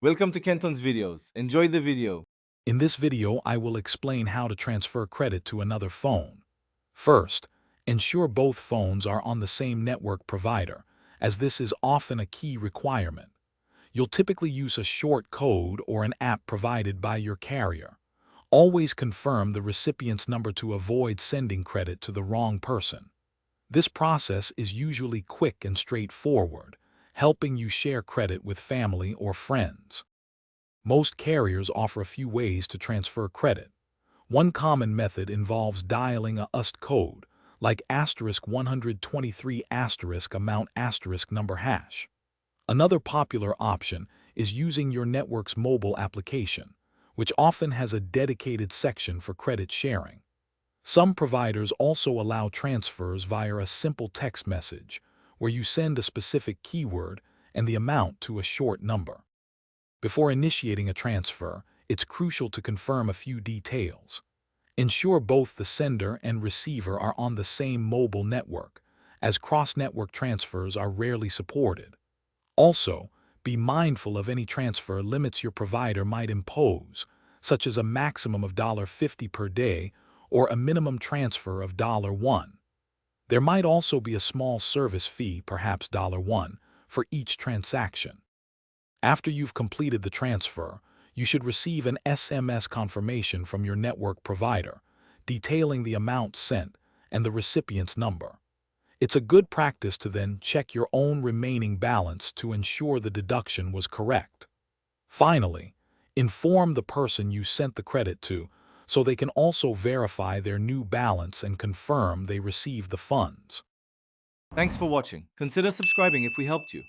Welcome to Kenton's videos. Enjoy the video. In this video, I will explain how to transfer credit to another phone. First, ensure both phones are on the same network provider, as this is often a key requirement. You'll typically use a short code or an app provided by your carrier. Always confirm the recipient's number to avoid sending credit to the wrong person. This process is usually quick and straightforward, helping you share credit with family or friends. Most carriers offer a few ways to transfer credit. One common method involves dialing a UST code, like *123 amount number hash. Another popular option is using your network's mobile application, which often has a dedicated section for credit sharing. Some providers also allow transfers via a simple text message, where you send a specific keyword and the amount to a short number. Before initiating a transfer, it's crucial to confirm a few details. Ensure both the sender and receiver are on the same mobile network, as cross-network transfers are rarely supported. Also, be mindful of any transfer limits your provider might impose, such as a maximum of $50 per day or a minimum transfer of $1. There might also be a small service fee, perhaps $1, for each transaction. After you've completed the transfer, you should receive an SMS confirmation from your network provider, detailing the amount sent and the recipient's number. It's a good practice to then check your own remaining balance to ensure the deduction was correct. Finally, inform the person you sent the credit to so they can also verify their new balance and confirm they received the funds. Thanks for watching. Consider subscribing if we helped you.